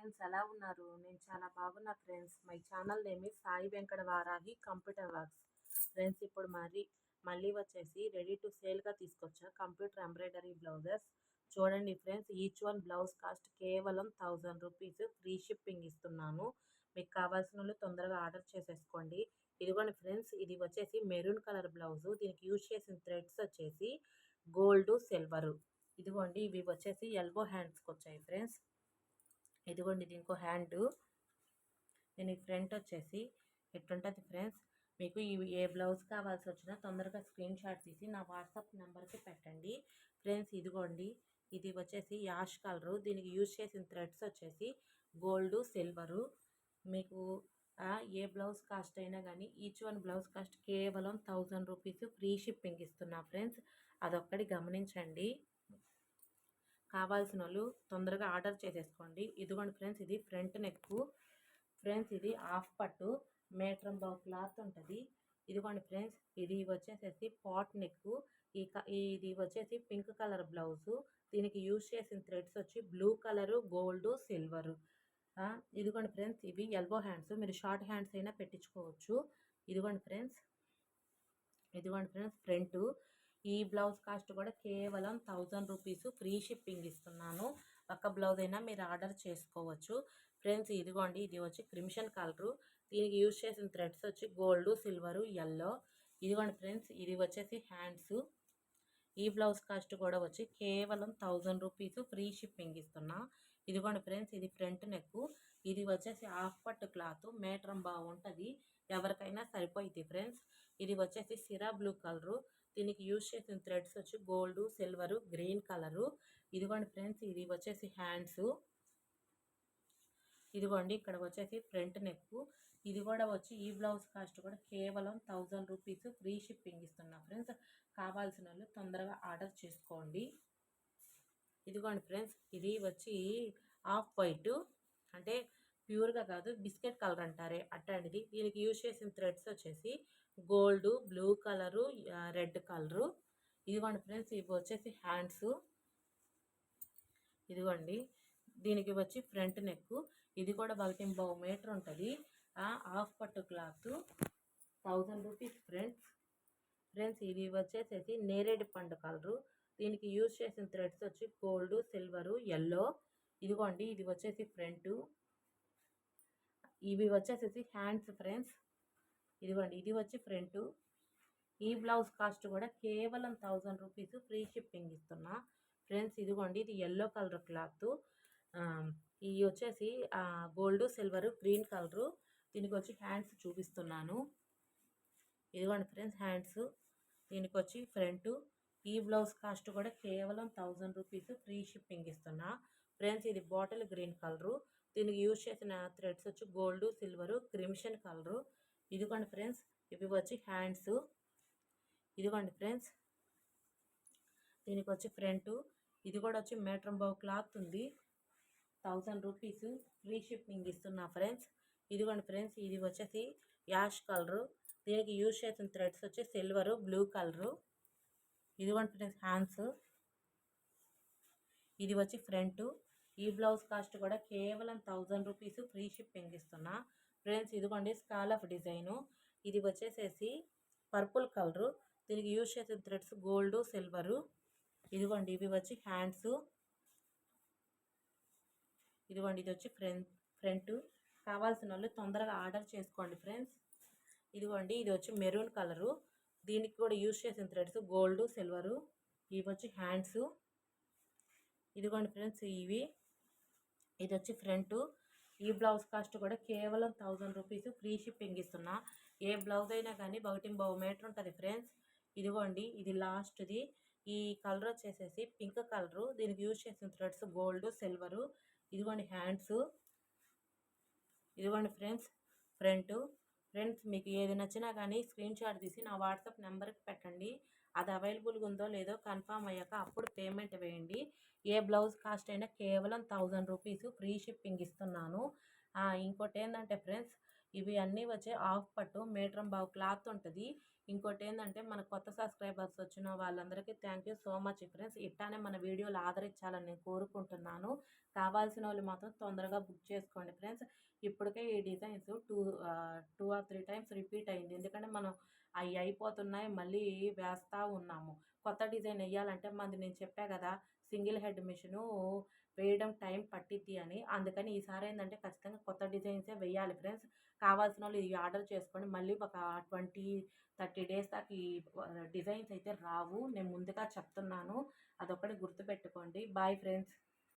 Friends, ఎలా ఉన్నారు? నేను చాలా బాగున్నా friends. My channel name is Sai Venkata Varahi computer works. Friends, ఇప్పుడు మళ్ళీ వచ్చేసి రెడీ టు సేల్గా తీసుకొచ్చా కంప్యూటర్ ఎంబ్రాయిడరీ బ్లౌజెస్. చూడండి friends, each one blouse cost కేవలం 1000 రూపీస్. ఫ్రీ షిప్పింగ్ ఇస్తున్నాను. మీకు కావాల్సిన వాళ్ళు తొందరగా ఆర్డర్ చేసేసుకోండి. ఇదిగోండి ఫ్రెండ్స్, ఇది వచ్చేసి మెరూన్ కలర్ బ్లౌజు. దీనికి యూజ్ చేసిన థ్రెడ్స్ వచ్చేసి గోల్డ్, సిల్వరు. ఇదిగోండి, ఇవి వచ్చేసి ఎల్బో హ్యాండ్స్కి వచ్చాయి ఫ్రెండ్స్. ఇదిగోండి, ఇది ఇంకో హ్యాండ్. దీనికి ఫ్రంట్ వచ్చేసి ఎట్లుంటుంది ఫ్రెండ్స్. మీకు ఇవి ఏ బ్లౌజ్ కావాల్సి వచ్చినా తొందరగా స్క్రీన్ షాట్ తీసి నా వాట్సాప్ నెంబర్కి పెట్టండి ఫ్రెండ్స్. ఇదిగోండి, ఇది వచ్చేసి యాష్ కలరు. దీనికి యూజ్ చేసిన థ్రెడ్స్ వచ్చేసి గోల్డ్, సిల్వరు. మీకు ఏ బ్లౌజ్ కాస్ట్ అయినా కానీ ఈచ్ వన్ బ్లౌజ్ కాస్ట్ కేవలం 1000 రూపీస్. ఫ్రీ షిప్పింగ్ ఇస్తున్నా ఫ్రెండ్స్. అదొక్కటి గమనించండి. కావాల్సిన వాళ్ళు తొందరగా ఆర్డర్ చేసేసుకోండి. ఇదిగోండి ఫ్రెండ్స్, ఇది ఫ్రంట్ నెక్ ఫ్రెండ్స్. ఇది హాఫ్ పట్టు మీటర్ బావ్ క్లాత్ ఉంటుంది. ఇదిగోండి ఫ్రెండ్స్, ఇది వచ్చేసేసి పాట్ నెక్. ఇది వచ్చేసి పింక్ కలర్ బ్లౌజు. దీనికి యూజ్ చేసిన థ్రెడ్స్ వచ్చి బ్లూ కలరు, గోల్డ్, సిల్వరు. ఇదిగోండి ఫ్రెండ్స్, ఇవి ఎల్బో హ్యాండ్స్. మీరు షార్ట్ హ్యాండ్స్ అయినా పెట్టించుకోవచ్చు. ఇదిగోండి ఫ్రెండ్స్, ఫ్రంట్. ఈ బ్లౌజ్ కాస్ట్ కూడా కేవలం 1000 రూపీస్. ఫ్రీ షిప్పింగ్ ఇస్తున్నాను. ఒక్క బ్లౌజ్ అయినా మీరు ఆర్డర్ చేసుకోవచ్చు ఫ్రెండ్స్. ఇదిగోండి, ఇది వచ్చి క్రిమ్షన్ కలరు. దీనికి యూజ్ చేసిన థ్రెడ్స్ వచ్చి గోల్డ్, సిల్వరు, ఎల్లో. ఇదిగోండి ఫ్రెండ్స్, ఇది వచ్చేసి హ్యాండ్స్. ఈ బ్లౌజ్ కాస్ట్ కూడా వచ్చి కేవలం 1000 రూపీస్. ఫ్రీ షిప్పింగ్ ఇస్తున్నా. ఇదిగోండి ఫ్రెండ్స్, ఇది ఫ్రంట్ నెక్. ఇది వచ్చేసి హాఫ్ పట్టు క్లాత్ మీటర్ బాగుంటుంది. ఎవరికైనా సరిపోయింది ఫ్రెండ్స్. ఇది వచ్చేసి సిరా బ్లూ కలరు. దీనికి యూజ్ చేసిన థ్రెడ్స్ వచ్చి గోల్డ్, సిల్వరు, గ్రీన్ కలరు. ఇదిగోండి ఫ్రెండ్స్, ఇది వచ్చేసి హ్యాండ్స్. ఇదిగోండి, ఇక్కడ వచ్చేసి ఫ్రంట్ నెక్. ఇది కూడా వచ్చి ఈ బ్లౌజ్ కాస్ట్ కూడా కేవలం 1000 రూపీస్. ఫ్రీ షిప్పింగ్ ఇస్తున్నా ఫ్రెండ్స్. కావాల్సిన వాళ్ళు తొందరగా ఆర్డర్ చేసుకోండి. ఇదిగోండి ఫ్రెండ్స్, ఇది వచ్చి ఆఫ్ వైట్, అంటే ప్యూర్గా కాదు, బిస్కెట్ కలర్ అంటారే అట్లాంటిది. దీనికి యూజ్ చేసిన థ్రెడ్స్ వచ్చేసి gold, blue colour, red colour. ఇదిగోండి ఫ్రెండ్స్, ఇవి వచ్చేసి హ్యాండ్స్. ఇదిగోండి, దీనికి వచ్చి ఫ్రంట్ నెక్. ఇది కూడా 1.5 మీటర్ ఉంటుంది. హాఫ్ పట్టు క్లాత్. 1000 rupees friends. ఇది వచ్చేసేసి నేరేడు పండు కలరు. దీనికి యూజ్ చేసిన థ్రెడ్స్ వచ్చి గోల్డ్, సిల్వరు, ఎల్లో. ఇదిగోండి, ఇది వచ్చేసి ఫ్రంట్. ఇవి వచ్చేసేసి హ్యాండ్స్ ఫ్రెండ్స్. ఇదిగోండి, ఇది వచ్చి ఫ్రంట్. ఈ బ్లౌజ్ కాస్ట్ కూడా కేవలం 1000 రూపీస్. ఫ్రీ షిప్పింగ్ ఇస్తున్నా ఫ్రెండ్స్. ఇదిగోండి, ఇది ఎల్లో కలర్ క్లాత్. ఇవి వచ్చేసి గోల్డ్, సిల్వరు, గ్రీన్ కలరు. దీనికి వచ్చి హ్యాండ్స్ చూపిస్తున్నాను. ఇదిగోండి ఫ్రెండ్స్, హ్యాండ్స్. దీనికి వచ్చి ఫ్రంట్. ఈ బ్లౌజ్ కాస్ట్ కూడా కేవలం 1000 రూపీస్. ఫ్రీ షిప్పింగ్ ఇస్తున్నా ఫ్రెండ్స్. ఇది బాటిల్ గ్రీన్ కలరు. దీనికి యూజ్ చేసిన థ్రెడ్స్ వచ్చి గోల్డ్, సిల్వరు, క్రిమ్షన్ కలరు. ఇదిగోండి ఫ్రెండ్స్, ఇవి వచ్చి హ్యాండ్స్. ఇదిగోండి ఫ్రెండ్స్, దీనికి వచ్చి ఫ్రంట్. ఇది కూడా వచ్చి మీటర్ బావ్ క్లాత్ ఉంది. 1000 రూపీస్. ఫ్రీ షిప్పింగ్ ఇస్తున్నా ఫ్రెండ్స్. ఇదిగోండి ఫ్రెండ్స్, ఇది వచ్చేసి యాష్ కలరు. దీనికి యూజ్ చేసిన థ్రెడ్స్ వచ్చి సిల్వరు, బ్లూ కలరు. ఇదిగోండి ఫ్రెండ్స్, హ్యాండ్స్. ఇది వచ్చి ఫ్రంట్. ఈ బ్లౌజ్ కాస్ట్ కూడా కేవలం 1000 రూపీస్. ఫ్రీ షిప్పింగ్ ఇస్తున్నా ఫ్రెండ్స్. ఇదిగోండి, స్కాలఫ్ డిజైను. ఇది వచ్చేసేసి పర్పుల్ కలరు. దీనికి యూజ్ చేసిన థ్రెడ్స్ గోల్డ్, సిల్వరు. ఇదిగోండి, ఇవి వచ్చి హ్యాండ్స్. ఇదిగోండి, ఇది వచ్చి ఫ్రంట్. కావాల్సిన వాళ్ళు తొందరగా ఆర్డర్ చేసుకోండి ఫ్రెండ్స్. ఇదిగోండి, ఇది వచ్చి మెరూన్ కలరు. దీనికి కూడా యూజ్ చేసిన థ్రెడ్స్ గోల్డ్, సిల్వరు. ఇవి వచ్చి హ్యాండ్స్. ఇదిగోండి ఫ్రెండ్స్, ఇది వచ్చి ఫ్రంట్. ఈ బ్లౌజ్ కాస్ట్ కూడా కేవలం 1000 రూపీస్. ఫ్రీ షిప్పింగ్ ఇస్తున్నా. ఏ బ్లౌజ్ అయినా కానీ 1.5 మీటర్ ఉంటుంది ఫ్రెండ్స్. ఇదిగోండి, ఇది లాస్ట్ది. ఈ కలర్ వచ్చేసేసి పింక్ కలరు. దీనికి యూజ్ చేసిన థ్రెడ్స్ గోల్డ్, సిల్వరు. ఇదిగోండి హ్యాండ్స్. ఇదిగోండి ఫ్రెండ్స్, ఫ్రంట్. ఫ్రెండ్స్, మీకు ఏది నచ్చినా కానీ స్క్రీన్ షాట్ తీసి నా వాట్సాప్ నెంబర్కి పెట్టండి. అది అవైలబుల్గా ఉందో లేదో కన్ఫామ్ అయ్యాక అప్పుడు పేమెంట్ వేయండి. ఏ బ్లౌజ్ కాస్ట్ అయినా కేవలం 1000 రూపీస్. ఫ్రీ షిప్పింగ్ ఇస్తున్నాను. ఇంకోటి ఏంటంటే ఫ్రెండ్స్, ఇవి అన్నీ వచ్చే హాఫ్ పట్టు మీటర్ బావు క్లాత్ ఉంటుంది. ఇంకోటి ఏంటంటే మన కొత్త సబ్స్క్రైబర్స్ వచ్చిన వాళ్ళందరికీ thank you so much friends. ఇట్లానే మన వీడియోలు ఆదరించాలని నేను కోరుకుంటున్నాను. కావాల్సిన వాళ్ళు మాత్రం తొందరగా బుక్ చేసుకోండి ఫ్రెండ్స్. ఇప్పటికే ఈ డిజైన్స్ 2 ఆర్ 3 టైమ్స్ రిపీట్ అయింది. ఎందుకంటే మనం అవి అయిపోతున్నాయి, మళ్ళీ వేస్తూ ఉన్నాము. కొత్త డిజైన్ వేయాలంటే మనది నేను చెప్పా కదా, సింగిల్ హెడ్ మిషను వేయడం టైం పట్టిద్ది అని. అందుకని ఈసారి ఏంటంటే ఖచ్చితంగా కొత్త డిజైన్సే వేయాలి ఫ్రెండ్స్. కావాల్సిన వాళ్ళు ఇవి ఆర్డర్ చేసుకోండి. మళ్ళీ ఒక 20-30 డేస్ దాకా ఈ డిజైన్స్ అయితే రావు. నేను ముందుగా చెప్తున్నాను, అదొకటి గుర్తుపెట్టుకోండి. Boy friends.